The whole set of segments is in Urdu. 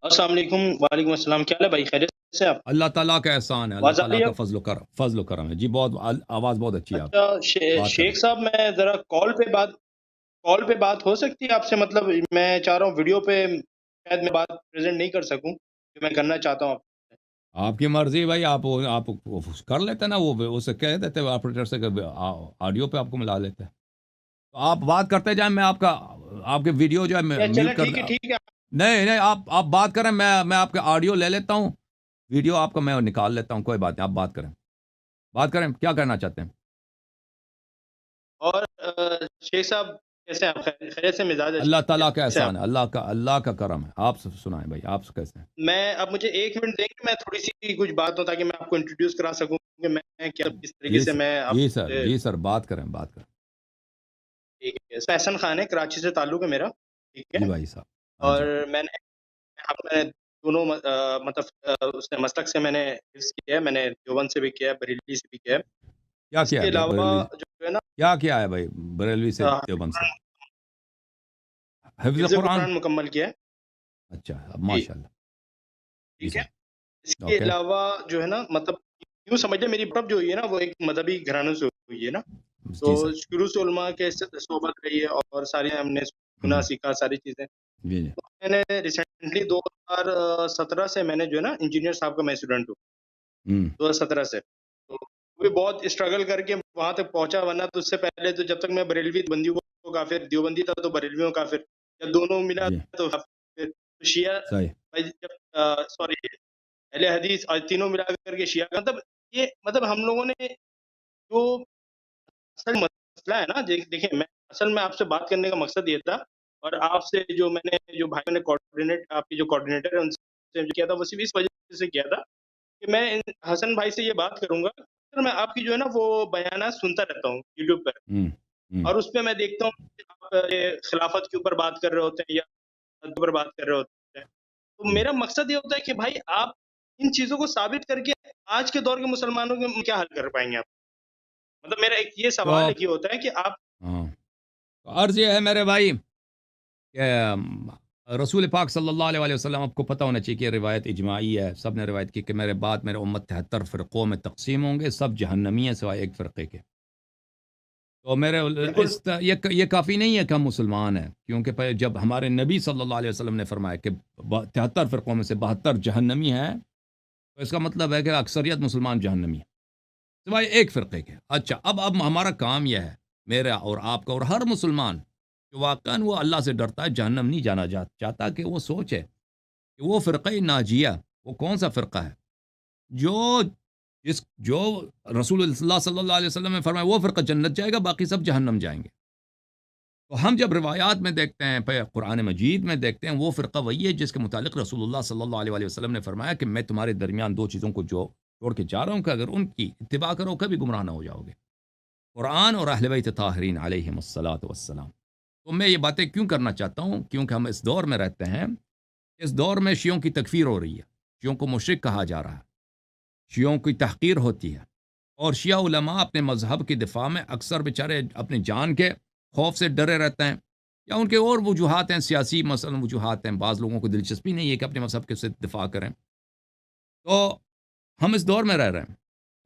السلام علیکم، وعلیکم السلام، کیا حال ہے بھائی؟ خیریت سے آپ؟ اللہ تعالیٰ کا احسان ہے، اللہ آواز آ تعالیٰ رہی ہے کا آپ؟ فضل و کرم ہے جی، بہت آواز بہت اچھی ہے آپ اچھا، کی، بات کریں۔ شیخ صاحب، میں ذرا کال پہ بات ہو سکتی ہے آپ سے؟ مطلب میں چاہ رہا ہوں ویڈیو پہ شاید میں بات پریزنٹ نہیں کر سکوں جو میں کرنا چاہتا ہوں آپ سے۔ آپ کی مرضی بھائی، آپ کر لیتے نا، وہ اسے کہہ دیتے آپریٹر سے کہ آڈیو پہ آپ کو ملا لیتے، تو آپ بات کرتے جائیں، میں آپ کے ویڈیو جو ہے یا چلیں، میوٹ کر ٹھیک ہے ٹھیک ہے۔ نہیں نہیں، آپ بات کریں، میں آپ کے آڈیو لے لیتا ہوں، ویڈیو آپ کا میں نکال لیتا ہوں، کوئی بات نہیں، آپ بات کریں، کیا کرنا چاہتے ہیں؟ اور شیخ صاحب کیسے ہیں آپ؟ خیریت سے؟ مزاج اللہ تعالیٰ کا اچھا سے احسان آپ؟ ہے، اللہ کا کرم ہے، آپ سنائیں بھائی، آپ کیسے ہیں؟ میں اب مجھے 1 منٹ دیں گے، میں تھوڑی سی کچھ بات ہوں تاکہ میں آپ کو انٹروڈیوس کرا سکوں کہ میں کیا کس طریقے جی سے سر، میں آپ جی سر، سے۔ جی سر، بات کریں، ٹھیک ہے، اس میں احسن خان ہے، کراچی سے تعلق ہے میرا، ٹھیک جی ہے۔ بھائی صاحب، ہاں اور جی، میں نے دونوں مطلب اس نے مسلک سے میں نے حفظ کیا ہے، میں نے دیوبند سے بھی کیا ہے، بریلوی سے بھی کیا ہے۔ کیا اس کیا کے ہے علاوہ بریلوی، جو ہے نا، کیا کیا ہے بھائی بریلوی سے دیوبند سے؟ حفظ حفظ قرآن؟ قرآن مکمل کیا ہے۔ اچھا، اب جی، ماشاء اللہ، جی ٹھیک ہے۔ سر، اس کے اوکے، علاوہ جو ہے نا، مطلب یوں سمجھ لیں میری پڑھ جو ہوئی ہے نا، وہ ایک مذہبی گھرانوں سے ہوئی ہے نا۔ تو جی سر، شروع سے علماء کے صحبت رہی ہے اور ساری ہم نے سنا ہوں، سیکھا ساری چیزیں۔ جی جی، میں نے ریسنٹلی 2017 سے میں نے جو ہے نا انجینئر صاحب کا میں اسٹوڈنٹ ہوں، ہوں، 2017 سے۔ تو وہ بھی بہت اسٹرگل کر کے وہاں تک پہنچا، ورنہ تو اس سے پہلے تو جب تک میں بریلوی بندیوں کو کافر، دیوبندی تھا تو بریلویوں کو کافر، جب دونوں ملا جی، تو کافر، تو شیعہ صحیح، بھائی جب سوری اہل حدیث اور تینوں ملا کر کے شیعہ، مطلب یہ مطلب ہم لوگوں نے جو اصل مسئلہ ہے نا، دیکھیں میں اصل میں آپ سے بات کرنے کا مقصد یہ تھا، اور آپ سے جو میں نے جو بھائی نے کوآرڈینیٹ، آپ کی جو کوآرڈینیٹر ہے ان سے جو کیا تھا، وہ صرف اس وجہ سے کیا تھا کہ میں حسن بھائی سے یہ بات کروں گا، سر میں آپ کی جو ہے نا وہ بیانات سنتا رہتا ہوں یوٹیوب پر، ہوں، ہوں، اور اس پہ میں دیکھتا ہوں کہ آپ یہ خلافت کے اوپر بات کر رہے ہوتے ہیں یا کے اوپر بات کر رہے ہوتے ہیں، تو ہوں، میرا مقصد یہ ہوتا ہے کہ بھائی آپ ان چیزوں کو ثابت کر کے آج کے دور کے مسلمانوں کے کیا حل کر پائیں گے آپ؟ مطلب میرا ایک یہ تو سوال ایک یہ ہوتا ہے کہ آپ ہاں، تو عرض یہ ہے میرے بھائی کہ رسول پاک صلی اللہ علیہ وسلم، آپ کو پتہ ہونا چاہیے کہ روایت اجماعی ہے، سب نے روایت کی کہ میرے بعد میرے امت 73 فرقوں میں تقسیم ہوں گے، سب جہنمی ہیں سوائے ایک فرقے کے، تو بالکل یہ کافی نہیں ہے کہ ہم مسلمان ہیں، کیونکہ جب ہمارے نبی صلی اللہ علیہ وسلم نے فرمایا کہ 73 فرقوں میں سے 72 جہنمی ہیں، تو اس کا مطلب ہے کہ اکثریت مسلمان جہنمی ہیں سوائے ایک فرقے کے۔ اچھا، اب ہمارا کام یہ ہے، میرا اور آپ کا اور ہر مسلمان، کہ واقعاً وہ اللہ سے ڈرتا ہے، جہنم نہیں جانا چاہتا، کہ وہ سوچے کہ وہ فرقہ ناجیہ وہ کون سا فرقہ ہے جو جو رسول اللہ صلی اللہ علیہ وسلم نے فرمایا وہ فرقہ جنت جائے گا، باقی سب جہنم جائیں گے۔ تو ہم جب روایات میں دیکھتے ہیں، پھر قرآن مجید میں دیکھتے ہیں، وہ فرقہ وہی ہے جس کے متعلق رسول اللہ صلی اللہ علیہ وسلم نے فرمایا کہ میں تمہارے درمیان دو چیزوں کو جو چھوڑ کے جا رہا ہوں، کہ اگر ان کی اتباع کرو کبھی گمراہ نہ ہو جاؤ گے، قرآن اور اہل بیت طاہرین علیہم الصلاۃ والسلام۔ تو میں یہ باتیں کیوں کرنا چاہتا ہوں؟ کیونکہ ہم اس دور میں رہتے ہیں، اس دور میں شیعوں کی تکفیر ہو رہی ہے، شیعوں کو مشرک کہا جا رہا ہے، شیعوں کی تحقیر ہوتی ہے، اور شیعہ علماء اپنے مذہب کی دفاع میں اکثر بیچارے اپنی جان کے خوف سے ڈرے رہتے ہیں، یا ان کے اور وجوہات ہیں، سیاسی مثلا وجوہات ہیں، بعض لوگوں کو دلچسپی نہیں ہے کہ اپنے مذہب کے سے دفاع کریں۔ تو ہم اس دور میں رہ رہے ہیں،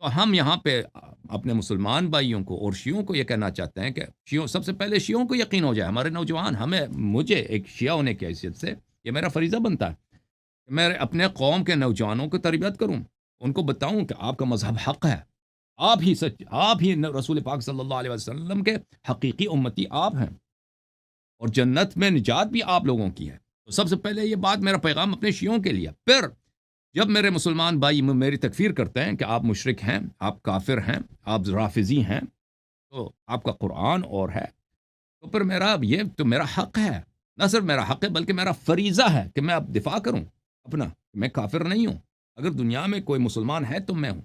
تو ہم یہاں پہ اپنے مسلمان بھائیوں کو اور شیعوں کو یہ کہنا چاہتے ہیں کہ سب سے پہلے شیعوں کو یقین ہو جائے، ہمارے نوجوان، مجھے ایک شیعہ ہونے کی حیثیت سے یہ میرا فریضہ بنتا ہے کہ میں اپنے قوم کے نوجوانوں کو تربیت کروں، ان کو بتاؤں کہ آپ کا مذہب حق ہے، آپ ہی رسول پاک صلی اللہ علیہ وسلم کے حقیقی امتی آپ ہیں، اور جنت میں نجات بھی آپ لوگوں کی ہے۔ تو سب سے پہلے یہ بات، میرا پیغام اپنے شیعوں کے لیے۔ پھر جب میرے مسلمان بھائی میری تکفیر کرتے ہیں کہ آپ مشرک ہیں، آپ کافر ہیں، آپ رافضی ہیں، تو آپ کا قرآن اور ہے، تو پھر یہ تو میرا حق ہے، نہ صرف میرا حق ہے بلکہ میرا فریضہ ہے کہ میں اب دفاع کروں اپنا، میں کافر نہیں ہوں۔ اگر دنیا میں کوئی مسلمان ہے تو میں ہوں،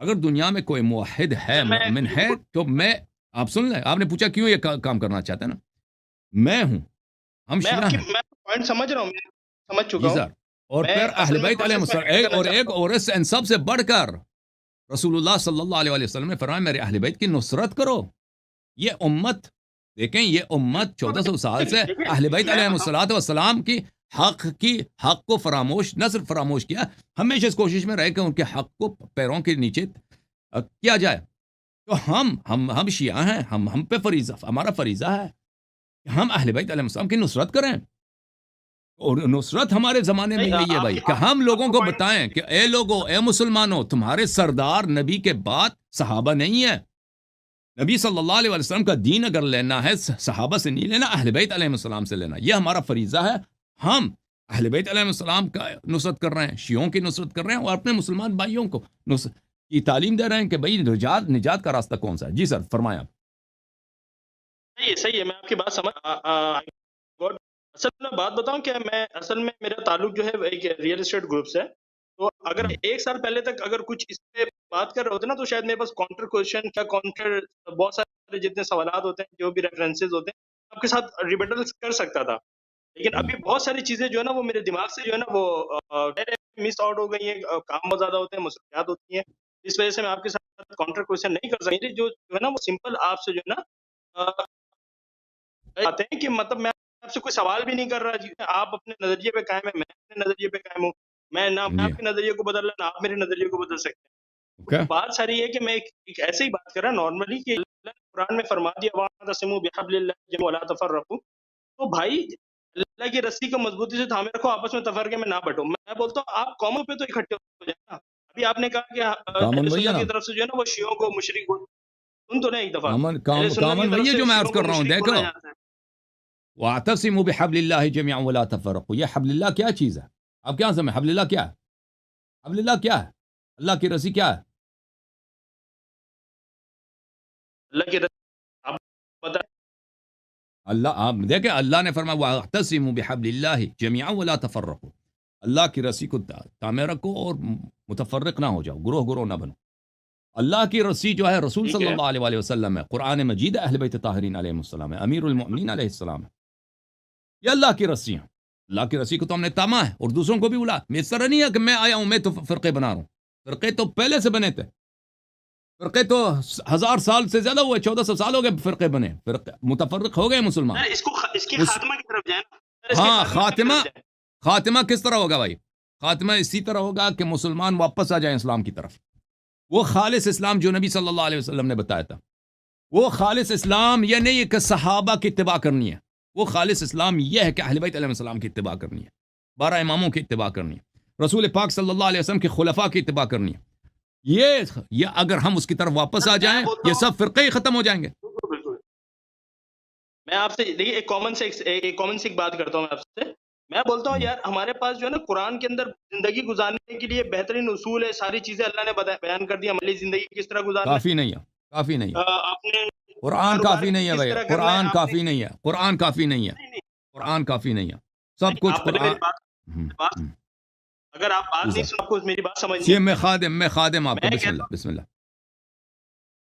اگر دنیا میں کوئی موحد ہے، میں مومن ہے، بالکل تو میں، آپ سن لیں، آپ نے پوچھا کیوں یہ کام کرنا چاہتے ہیں نا، میں ہوں، ہم میں آپ شیعہ کی ہیں، میں پوائنٹ سمجھ رہا ہوں، میں سمجھ چکا جی ہوں۔ سر، اور میں پھر اہل اصل میں بیت تھوڑا علیہ سا اس میں السلام، ایڈ کرنا چاہتا ہوں۔ ان سب سے بڑھ کر رسول اللہ صلی اللہ علیہ وسلم نے فرمایا میرے اہل بیت کی نصرت کرو۔ یہ امت، دیکھیں، یہ امت 1400 سال سے دیکھیں اہل بیت میں علیہ بتاؤں، الصلوۃ والسلام کی حق کو فراموش، نہ صرف فراموش کیا، ہمیشہ اس کوشش میں رہے کہ ان کے حق کو پیروں کے نیچے کیا جائے. تو ہم شیعہ ہیں، ہم پہ فریضہ، ہمارا فریضہ ہے کہ ہم اہل بیت علیہ السلام کی نصرت کریں. اور نصرت ہمارے زمانے میں یہی ہے بھائی کہ ہم لوگوں کو بتائیں کہ اے لوگوں، اے مسلمانوں، تمہارے سردار نبی کے بعد صحابہ نہیں ہے. نبی صلی اللہ علیہ وسلم کا دین اگر لینا ہے صحابہ سے نہیں لینا، اہل بیت علیہ السلام سے لینا. یہ ہمارا فریضہ ہے. ہم اہل بیت علیہ السلام کا نصرت کر رہے ہیں، شیعوں کی نصرت کر رہے ہیں، اور اپنے مسلمان بھائیوں کو کی تعلیم دے رہے ہیں کہ بھائی نجات کا راستہ کون سا ہے. جی سر فرمائیں آپ. صحیح ہے، میں آپ کی بات سمجھ اصل میں بات بتاؤں کہ میں اصل میں میرا تعلق جو ہے ایک ریئل اسٹیٹ گروپ سے ہے. تو اگر ایک سال پہلے تک اگر کچھ اس پہ بات کر رہے ہوتے نا تو شاید میرے پاس کاؤنٹر کوشچن کیا کاؤنٹر بہت سارے جتنے سوالات ہوتے ہیں، جو بھی ریفرنسز ہوتے ہیں، آپ کے ساتھ ریبٹل کر سکتا تھا. لیکن ابھی بہت ساری چیزیں جو ہے نا وہ میرے دماغ سے جو ہے نا وہ مس آؤٹ ہو گئی ہیں. کام بہت زیادہ ہوتے ہیں، مصروفیات ہوتی ہیں، اس وجہ سے میں آپ کے ساتھ کاؤنٹر کوشچن نہیں کر سکتی. جو ہے نا وہ سمپل آپ سے جو ہے نا آتے ہیں کہ مطلب میں آپ سے کوئی سوال بھی نہیں کر رہا جی، آپ اپنے نظریے پہ قائم ہے، میں اپنے نظریے پہ قائم ہوں. میں جی آپ کے نظریے کو بدل رہا، نہ آپ میرے نظریے کو بدل سکتے ہیں. اوکے. بات ساری ہے کہ میں ایک ایسے ہی بات کر رہا نارملی کہ اللہ نے قرآن میں فرما دیا وَاعْتَصِمُوا بِحَبْلِ اللَّهِ جَمِيعًا وَلَا تَفَرَّقُوا. تو بھائی اللہ کی رسی کو مضبوطی سے تھامے رکھو، آپس میں تفرقے میں نہ بٹو. میں بولتا ہوں آپ قوموں پہ تو اکٹھے ہو جائیں نا. ابھی آپ نے کہا کہ کامن اہل وہی ہے سنت نا. کی طرف سے جو ہے نا وہ شیعوں کو مشرک سن تو نہیں ایک دفعہ اہل سنت کی کامن طرف وہی ہے سے جو میں عرض شیعوں کو کر رہا ہوں. مشرک دیکھو، بولا جاتا ہے. واعتصموا بحبل اللہ جميعا ولا تفرقوا. یہ حبل اللہ کیا چیز ہے؟ آپ کیا سمجھ؟ حبل اللہ کیا ہے؟ حبل اللہ کیا ہے؟ اللہ کی رسی کیا ہے؟ اللہ کی رسی آپ بتائیں. اللہ، آپ دیکھیں اللہ نے فرمایا واعتصموا بحبل اللہ جميعا ولا تفرقوا. اللہ کی رسی کو تامے رکھو اور متفرق نہ ہو جاؤ، گروہ گروہ نہ بنو. اللہ کی رسی جو ہے رسول ٹھیک صلی ہے، اللہ علیہ وآلہ وسلم ہے، قرآن مجید ہے، اہل بیت طاہرین علیہ السلام ہے، امیر المؤمنین علیہ السلام ہے. یہ اللہ کی رسی ہیں. اللہ کی رسی کو تو ہم نے تاما ہے اور دوسروں کو بھی بلا. اس طرح نہیں ہے کہ میں آیا ہوں میں تو فرقے بنا رہا ہوں. فرقے تو پہلے سے بنے تھے. فرقے تو 1000 سال سے زیادہ ہوئے، 1400 سال ہو گئے فرقے بنے. فرقے متفرق ہو گئے مسلمان. سر اس کی خاتمہ کی طرف جائیں نا. سر اس کے ہاں، خاتمہ کی طرف جائیں. خاتمہ کس طرح ہوگا بھائی؟ خاتمہ اسی طرح ہوگا کہ مسلمان واپس آ جائیں اسلام کی طرف. وہ خالص اسلام جو نبی صلی اللہ علیہ وسلم نے بتایا تھا، وہ خالص اسلام یہ نہیں ہے کہ صحابہ کی اتباع کرنی ہے. وہ خالص اسلام یہ ہے کہ اہل بیت علیہ السلام کی اتباع کرنی ہے، 12 اماموں کی اتباع کرنی ہے، رسول پاک صلی اللہ علیہ وسلم کے خلفاء کی اتباع کرنی ہے. یہ اگر ہم اس کی طرف واپس آ جائیں یہ سب فرقے ہی ختم ہو جائیں گے. بالکل. میں آپ سے دیکھیے ایک کامن سے ایک بات کرتا ہوں میں آپ سے. میں بولتا ہوں یار ہمارے پاس جو ہے نا قرآن کے اندر زندگی گزارنے کے لیے بہترین اصول ہے، ساری چیزیں اللہ نے بیان کر دی. ہماری زندگی کس طرح گزارنا کافی نہیں ہے، کافی نہیں ہے. ہے، آپ نے قرآن کاروبار کافی نہیں ہے کس بھائی. طرح کرنا ہے. قرآن آپ کافی نہیں ہے. قرآن کافی نہیں ہے. نہیں قرآن کافی نہیں ہے. سب کچھ آپ پہلے قرآن. میری بات اگر آپ بات نہیں سن آپ کو میری بات سمجھنی یہ ہے. میں خادم آپ کو. میں بسم کہتا اللہ بسم اللہ.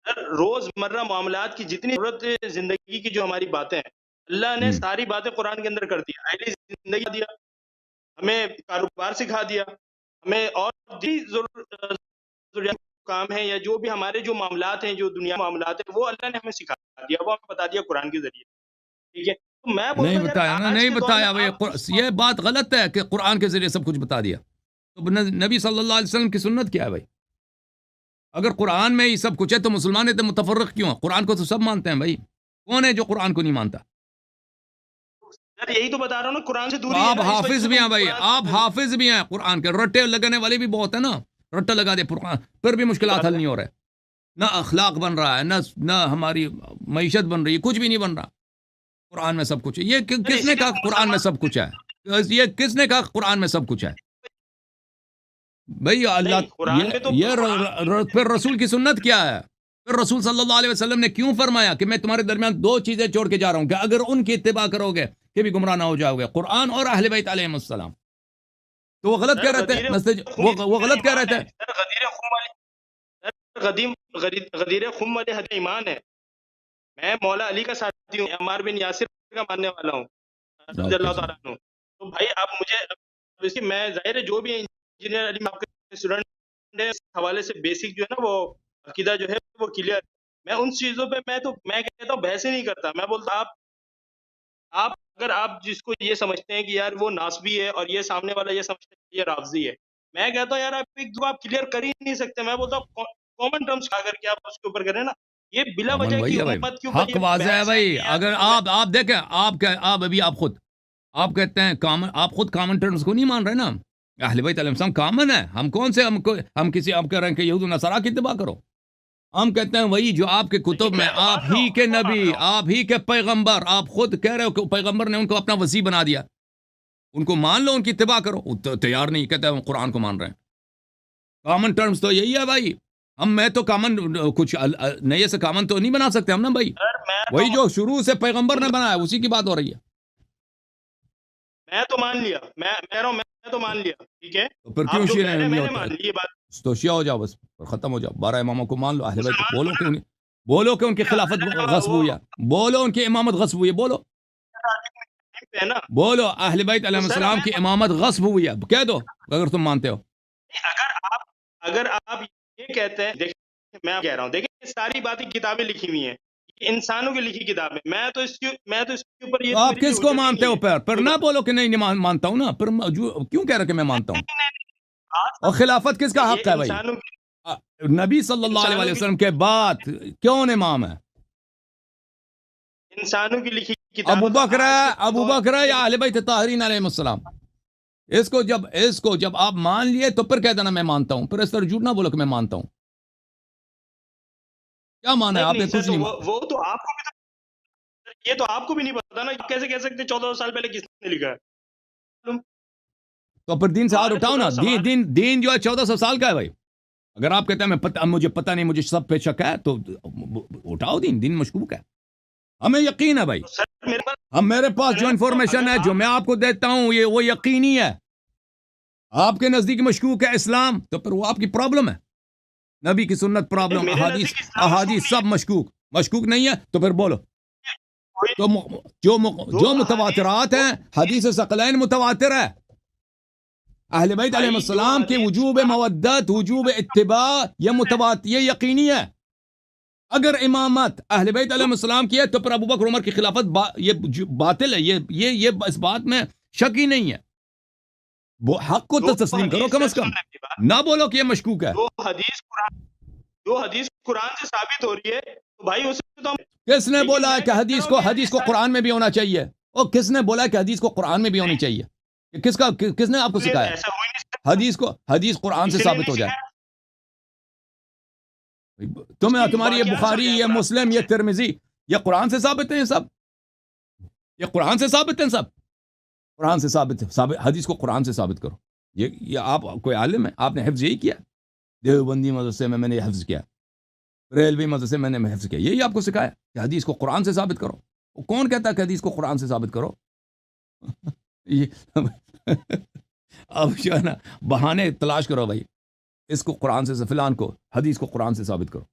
ہوں روزمرہ معاملات کی جتنی ضرورت ہے زندگی کی جو ہماری باتیں ہیں اللہ نے ساری باتیں قرآن کے اندر کر دی. اہلی زندگی دیا ہمیں، کاروبار سکھا دیا ہمیں، اور بھی ضروریات کام ہیں یا جو بھی ہمارے جو معاملات ہیں، جو دنیا معاملات ہیں، وہ اللہ نے ہمیں سکھا دیا، وہ ہمیں بتا دیا قرآن کے ذریعے. ٹھیک ہے، تو میں بولتا نہیں ہوں بتایا یار نا، آج نہیں کے دور میں بتایا بھائی. آپ یہ بات غلط ہے کہ قرآن کے ذریعے سب کچھ بتا دیا. تو نبی صلی اللہ علیہ وسلم کی سنت کیا ہے بھائی؟ اگر قرآن میں ہی سب کچھ ہے تو مسلمان اتنے متفرق کیوں ہیں؟ قرآن کو تو سب مانتے ہیں بھائی. کون ہے جو قرآن کو نہیں مانتا؟ سر یہی تو بتا رہا ہوں نا، قرآن سے تو دوری ہے آپ نا، اس وجہ حافظ سے بھی ہیں تم بھائی، قرآن آپ حافظ بھی ہیں قرآن کے. رٹے لگانے والے بھی بہت ہیں نا، رٹا لگا دے قرآن پھر بھی مشکلات حل نہیں ہو رہے. نہ اخلاق بن رہا ہے، نہ ہماری معیشت بن رہی ہے، کچھ بھی نہیں بن رہا. قرآن میں سب کچھ ہے. یہ کس نے کہا قرآن میں سب کچھ ہے؟ یہ کس نے کہا قرآن میں سب کچھ ہے بھئی؟ اللہ پھر رسول کی سنت کیا ہے؟ پھر رسول صلی اللہ علیہ وسلم نے کیوں فرمایا کہ میں تمہارے درمیان 2 چیزیں چھوڑ کے جا رہا ہوں کہ اگر ان کی اتباع کرو گے کہ بھی گمراہ نہ ہو جاؤ گے، قرآن اور اہل بیت علیہ السلام. تو وہ غلط کہہ رہے تھے، وہ غلط کہہ رہے تھے. غدیر خم والے حدیث ایمان ہے. میں مولا علی کا ساتھی ہوں، عمار بن یاسر کا ماننے والا ہوں رضی اللہ تعالیٰ عنہ. تو بھائی آپ مجھے میں ظاہر ہے جو بھی انجینئر علی آپ کے اسٹوڈنٹ ہے، اس حوالے سے بیسک جو ہے نا وہ عقیدہ جو ہے وہ کلیئر. میں ان چیزوں پہ میں کہتا ہوں بحث ہی نہیں کرتا. میں بولتا آپ آپ اگر آپ جس کو یہ سمجھتے ہیں کہ یار وہ ناسبی ہے اور یہ سامنے والا یہ سمجھتے ہیں کہ یہ رافضی ہے، میں کہتا ہوں یار آپ ایک دو آپ کلیئر کر ہی نہیں سکتے. میں بولتا ہوں کامن ٹرمز آ کر کے آپ اس کے اوپر کریں نا. یہ بلا امن وجہ کی وہی ہے بھائی، امت کے اوپر حق یہ واضح ہے بحث ہے بھائی. کہ یار اگر آپ دیکھیں آپ ابھی آپ خود آپ کہتے ہیں کامن، آپ خود کامن ٹرمز کو نہیں مان رہے نا. اہل بیت علیہ السلام کامن ہے. ہم کون سے ہم کسی آپ کہہ رہے ہیں کہ یہود و نصارا کی اتباع کرو. ہم کہتے ہیں وہی جو آپ کے کتب میں میں تو آپ مان رہا ہی ہوں، کے میں تو مان نبی، رہا ہوں. آپ ہی کے پیغمبر، آپ خود کہہ رہے ہو کہ پیغمبر نے ان کو اپنا وصی بنا دیا. ان کو مان لو، ان کی اتباع کرو. وہ تیار نہیں، کہتے ہیں ہم قرآن کو مان رہے ہیں. کامن ٹرمز تو یہی ہے بھائی. میں تو کامن کچھ نئے سے کامن تو نہیں بنا سکتے ہم نا بھائی. سر وہی جو شروع سے پیغمبر نے بنایا اسی کی بات ہو رہی ہے. میں تو مان لیا، میں کہہ رہا ہوں میں تو مان لیا، ٹھیک ہے. تو پھر آپ کیوں جو شیعہ کہہ رہے ہیں نہیں میں نے ہوتا؟ مان لی یہ بات. تو شیعہ ہو جاؤ بس، ختم ہو جاؤ. 12 اماموں کو مان لو. اہل بیت مسلمان بولو کہ بولو کہ ان کی خلافت غصب وہ ہوئی ہے. بولو ان کی امامت غصب ہوئی ہے. بولو ہے نا. بولو اہل بیت علیہ تو سر السلام کی امامت غصب ہوئی ہے. کہہ دو اگر تم مانتے ہو. اگر آپ یہ کہتے ہیں، دیکھیں میں کہہ رہا ہوں، دیکھیں یہ ساری باتیں کتابیں لکھی ہوئی ہیں، یہ انسانوں کی لکھی کتابیں. میں تو اس کے اوپر تو یہ آپ میرے لیے کس کو حجت ہی مانتے نہیں ہو؟ ہے. پھر نہ بولو کہ نہیں مانتا ہوں نا. پھر کیوں کہہ رہے کہ میں مانتا ہوں؟ اور آج خلافت کس کا یہ حق ہے بھائی؟ انسانوں کی نبی صلی اللہ علیہ وسلم کے بعد کون امام ہے؟ انسانوں کی لکھی ابو کتاب تو بکر آج ہے، کے ابو دور بکر ہے میں یا اہل بیت طاہرین علیہ السلام. اس کو جب آپ مان لیے تو پھر کہہ دینا میں مانتا ہوں. پھر اس طرح جھوٹ نہ بولو کہ میں مانتا ہوں. کیا مانا ہے؟ آپ نے نہیں سر، کچھ تو نہیں وہ تو آپ کو بھی یہ تو آپ کو بھی نہیں پتا نا. کیسے کہہ سکتے 14 سال پہلے کس نے لکھا ہے؟ تو پھر دین سے ہاتھ ہمارے اٹھاؤ نا. بزرگ سماج دین جو ہے 1400 سال کا ہے بھائی. اگر آپ کہتے ہیں مجھے پتہ نہیں، مجھے سب پہ شک ہے، تو اٹھاؤ. دین مشکوک ہے. ہمیں یقین ہے بھائی. سر میرے پاس میرے پاس جو انفارمیشن ہے جو میں آپ کو دیتا ہوں وہ یقینی ہے. آپ کے نزدیک مشکوک ہے اسلام، تو پھر وہ آپ کی پرابلم ہے. نبی کی سنت پرابلم، میرے نزدیک اسلام مشکوک احادیث نہیں سب مشکوک نہیں ہے. تو پھر بولو. ہے. تو جو متواترات ہیں، حدیث ثقلین متواتر ہے. اہل بیت علیہ السلام کے وجوب مودت، وجوب اتباع، یہ یقینی ہے. اگر امامت اہل بیت علیہ السلام کی ہے تو پھر ابو بکر عمر کی خلافت یہ باطل ہے. یہ اس بات میں شک ہی نہیں ہے. وہ حق کو تو تسلیم کرو کم از کم. نہ بولو کہ یہ مشکوک ہے. جو حدیث قرآن سے ثابت ہو رہی ہے تو بھائی اسے تو ہم. کس نے لیکن بولا ہے میں کہ کہہ رہا ہوں حدیث کہ کو قرآن میں بھی ہونا چاہیے؟ کس نے بولا ہے کہ حدیث کو قرآن میں بھی ہونی چاہیے؟ کس نے آپ کو سکھایا؟ ایسا ہو ہی نہیں سکتا. حدیث قرآن سے کسی نے ثابت ہو نہیں جائے. سکھایا. تمہاری یہ واقعات بخاری، سمجھا یہ قرآن مسلم، یہ ترمذی، یہ قرآن سے ثابت ہیں. سب یہ قرآن سے ثابت ہیں. سب قرآن سے ثابت ہے. حدیث کو قرآن سے ثابت کرو. یہ آپ کوئی عالم ہے؟ آپ نے حفظ یہی کیا؟ دیوبندی مدرسے میں نے حفظ کیا، ریلوی مدرسے میں نے حفظ کیا. یہی آپ کو سکھایا کہ حدیث کو قرآن سے ثابت کرو. کون کہتا ہے کہ حدیث کو قرآن سے ثابت کرو؟ اب جو ہے نا بہانے تلاش کرو بھائی. اس کو قرآن سے، فلان کو حدیث کو قرآن سے ثابت کرو.